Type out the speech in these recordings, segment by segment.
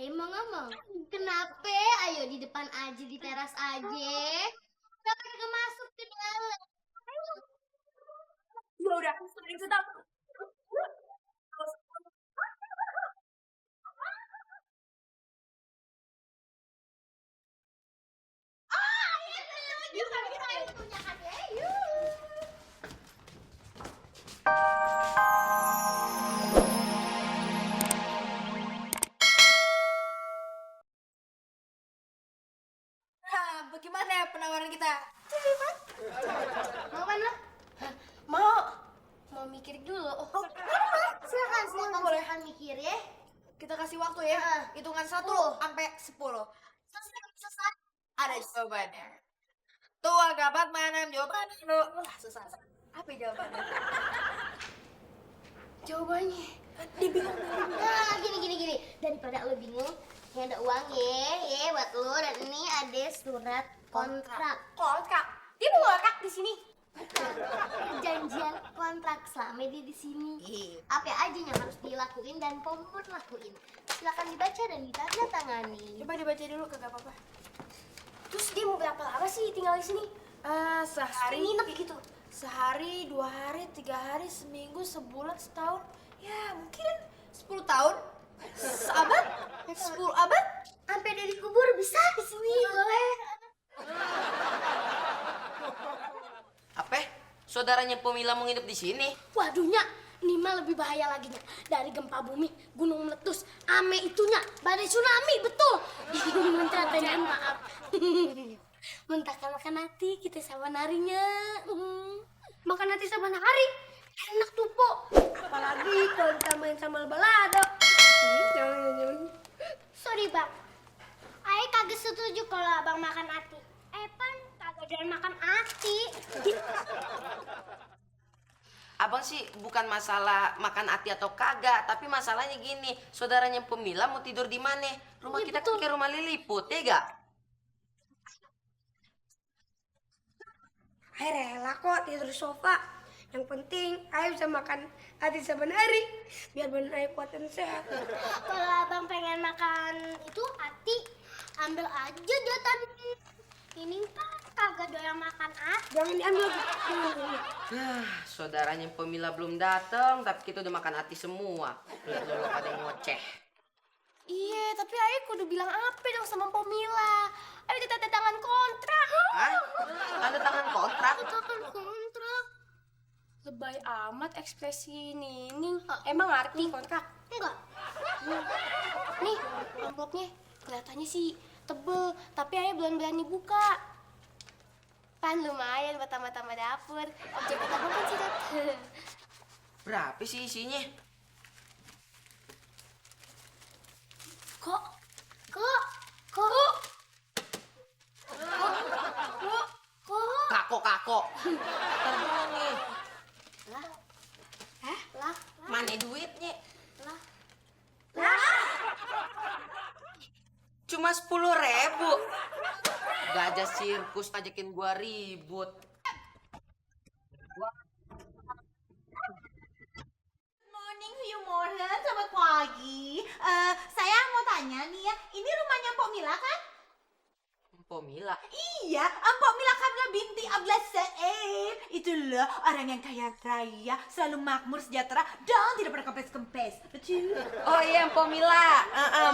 Ayo mau ngomong. Kenapa? Ayo di depan aja, di teras aja. Kenapa kita masuk ke dalam? Ya udah, sering tetap. Bagaimana ya penawaran kita? Mau kan lo? Mau. Mau mikir dulu. Silakan, Silakan mikir ya. Kita kasih waktu ya. Hitungan 1 sampai 10. Selesai. Ada jawabannya. Tua gabat mana jawabannya lu? Susah. Apa jawabannya? Jawabannya dibingung. Nah, gini. Daripada lo bingung, ini ada uang ya buat lo, dan ini ada surat kontrak. Kontrak. Dia mau ngakak di sini. Perjanjian kontrak selama dia di sini. Apa aja yang harus dilakuin dan Pomon lakuin. Silakan dibaca dan ditandatangani. Coba dibaca dulu, kagak apa-apa. Terus dia mau berapa lama sih tinggal di sini? Sehari Nginep gitu. Sehari, 2 hari, 3 hari, seminggu, sebulan, setahun. Ya mungkin 10 tahun. Seabad? 10 abad? Sampai dia dikubur bisa di sini boleh. Apa? Saudaranya Pomila mau nginep di sini? Waduh Nyak, ini mah lebih bahaya lagi Nyak. Dari gempa bumi, gunung meletus, ame itunya, badai tsunami, betul. Mentratanya maaf. Mentahkan makan hati kita sama narinya. Makan hati sama hari, enak tuh Po. Apalagi kalau ditambahin sambal balado. Sorry Bang, Ae kagak setuju kalau Abang makan hati. Pan kagak doyan makan hati. Abang sih bukan masalah makan hati atau kagak, tapi masalahnya gini, saudaranya Pomila mau tidur di mana? Rumah Iya, kita betul. kan kayak rumah Liliput, ya gak? Ayo rela kok tidur di sofa. Yang penting Ayo bisa makan hati saban hari biar badan Ayo kuat dan sehat. Kalau Abang pengen makan itu hati, ambil aja jatan ini kan kagak doyan makan hati. Jangan diambil. Saudaranya Pomila belum datang, tapi kita udah makan hati semua. Lu pada ngoceh. Iya, tapi Ayo kudu bilang apa dong sama Pomila. Ayo kita tanda tangan kontrak. Hah? Tanda tangan kontrak? Kontrak. Lebay amat ekspresi Nining. Emang ngerti kontrak? Enggak. Nih, amplopnya kelihatannya sih tebel, tapi Ayah belum berani buka. Pan lumayan buat tambah-tambah dapur. Objek kita bukan sih, Dad? Berapa sih isinya? Kok? Kako. Ntar dulu nih. Lah. Mana duitnya? Lah. Cuma 10.000. Gajah sirkus ngajakin gua ribut. Morning, View Morning, selamat pagi. Saya mau tanya nih ya, ini rumahnya Mpok Mila kan? Pomila. Iya, Mpok Mila Kamla binti Ablas Said. Itulah orang yang kaya raya, selalu makmur, sejahtera, dan tidak pernah kempes-kempes. Betul? Oh iya, Pomila.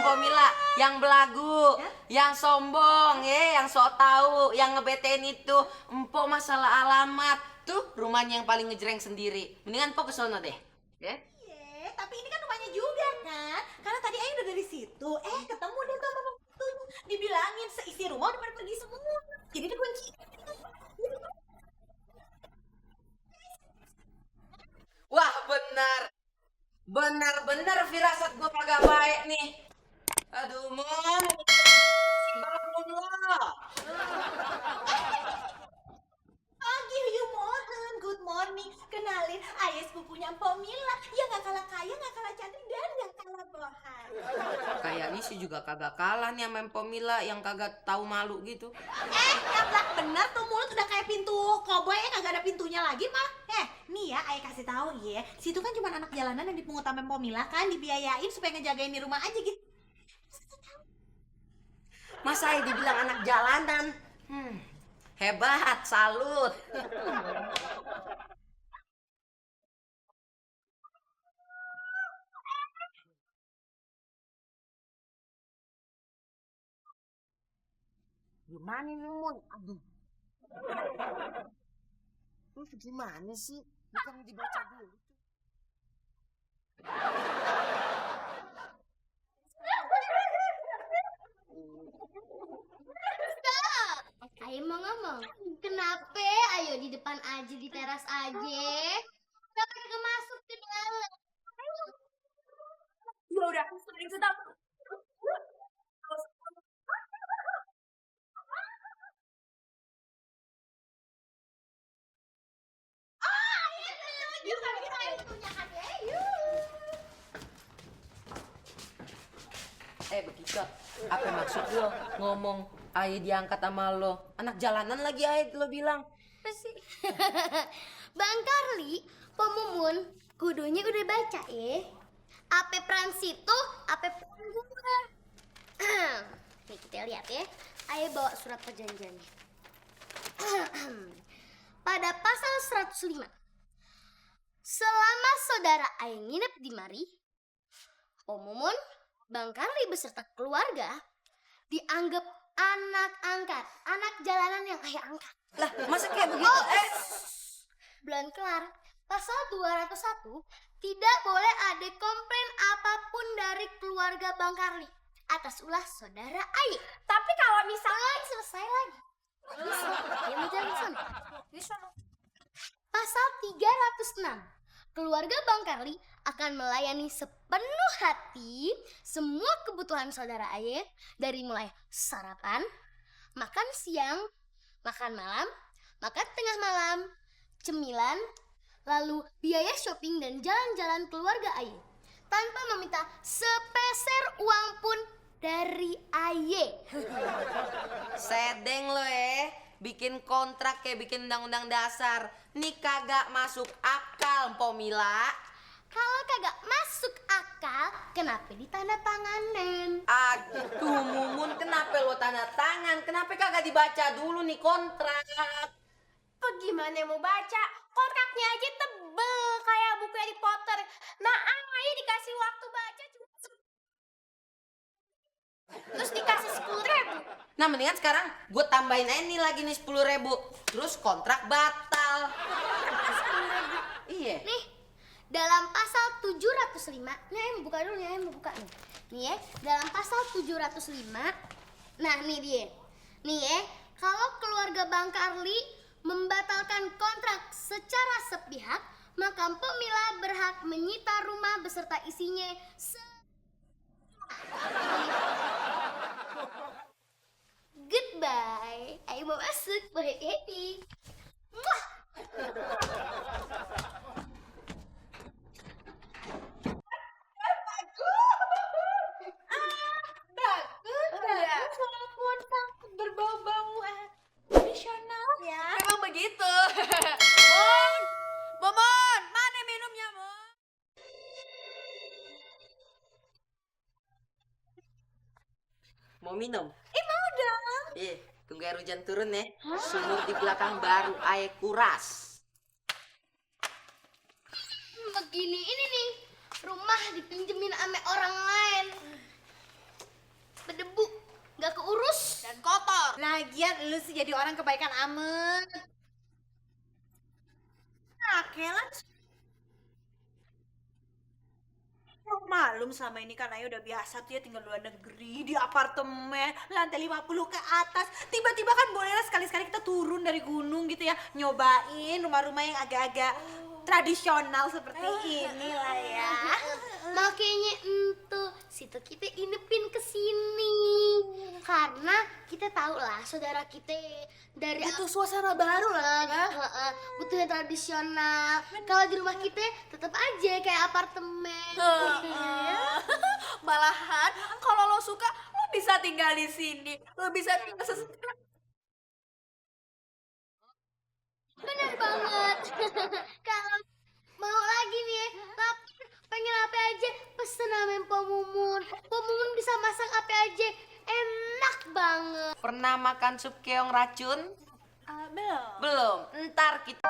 Pomila yang belagu, yang sombong, yang sok tahu, yang ngebetain itu. Empok masalah alamat. Tuh rumahnya yang paling ngejreng sendiri. Mendingan Empok ke sono deh. Ya? Iya, tapi ini kan rumahnya juga kan? Karena tadi Ayu udah dari situ. Ketemu deh tuh sama pembantunya. Dibilangin seisi rumah udah pada pergi semua. Jadi dikunci. Wah, benar firasat gua kagak baik nih. Aduh, Mon. Bangun lo. Pagi, View Morning, good morning. Kenalin, ayah sepupunya Mpok Mila. Yang gak kalah kaya, gak kalah cantik, dan gak kalah bohan. Kayaknya sih juga kagak kalah nih sama Pomila yang kagak tahu malu gitu. Gablak bener tuh mulut udah kayak pintu koboi kagak ada pintunya lagi mah. Nih ya, ayah kasih tahu ya. Situ kan cuma anak jalanan yang dipungut sama Mpok Mila kan, dibiayain supaya ngejagain di rumah aja gitu. Masa Ayah dibilang anak jalanan? Hebat, salut. Gimana nih, Mon? Aduh. Terus gimana sih? Bukan dibaca dulu. Ayo mau ngomong. Kenapa? Ayo di depan aja, di teras aja. Kenapa kagak masuk ke dalam? Ya udah, sering sedap. Begitu. Apa maksud lo ngomong Ayah diangkat sama lo? Anak jalanan lagi Ayah lo bilang. Apa sih? Bang Karli, Pemumun, kudunya udah baca ya. Ape peran situ, ape peran gua. Nih kita lihat ya. Ayo bawa surat perjanjiannya. Pada pasal 105. Selama saudara Ayah nginep di mari, Pemumun, Bang Karli beserta keluarga dianggap anak angkat, anak jalanan yang Ayah angkat. Lah, masa kayak begitu? Belum kelar. Pasal 201, tidak boleh ada komplain apapun dari keluarga Bang Karli atas ulah saudara Ayah. Tapi kalau misalnya Selesai lagi. Ayo mau jalan ke sana. Pasal 306. Keluarga Bang Karli akan melayani sepenuh hati semua kebutuhan saudara Ayah dari mulai sarapan, makan siang, makan malam, makan tengah malam, cemilan, lalu biaya shopping dan jalan-jalan keluarga Ayah tanpa meminta sepeser uang pun dari Ayah. Sedeng lo bikin kontrak kayak bikin undang-undang dasar. Nih kagak masuk akal, Mpo Mila. Kalau kagak masuk akal, kenapa ditandatanganin? Aduh, Mumun, kenapa lo tanda tangan? Kenapa kagak dibaca dulu nih kontrak? gimana mau baca? Kontraknya aja tebel kayak buku Harry Potter. Nah, Ayah dikasih waktu baca cuma terus dikasih 10.000. Nah, mendingan sekarang gue tambahin aja nih lagi nih 10.000. Terus kontrak batal. 10.000. Iya. Nih, dalam pasal 705, nih Ayah mau buka dulu nih, Ayah mau buka nih. Nih ya, dalam pasal 705, nah nih dia. Nih ya, kalau keluarga Bang Karli membatalkan kontrak secara sepihak, maka Mpok Mila berhak menyita rumah beserta isinya Goodbye. Ayo mau masuk, boleh happy. Muah. Bagus. Walaupun takut berbau-bau tradisional. Ya. Memang begitu. Mon, Momon, mana minumnya, Mon? Mau minum? Mau dong. Iya, tunggu air hujan turun ya. Sumur di belakang baru air kuras. Begini ini nih, rumah dipinjemin ame orang lain. Berdebu, nggak keurus. Dan kotor. Lagian lu sih jadi orang kebaikan amat. Nah, Kelan malum selama ini kan Ayu udah biasa tuh ya tinggal di luar negeri, di apartemen, lantai 50 ke atas. Tiba-tiba kan bolehlah sekali-sekali kita turun dari gunung gitu ya, nyobain rumah-rumah yang agak-agak tradisional seperti ini lah ya. Makanya situ kita inepin ke sini. Karena kita tahu lah saudara kita dari Butuh suasana baru lah ya. butuh yang tradisional. Kalau di rumah kita tetap aja kayak apartemen. Malahan kalau lo suka lo bisa tinggal di sini, lo bisa tinggal Bener banget. Kalau mau lagi nih ya, lapar, pengen apa aja, pesen sama Mpok Mumun. Mpok Mumun bisa masak apa aja, enak banget. Pernah makan sup keong racun? Belum. Belum. Ntar kita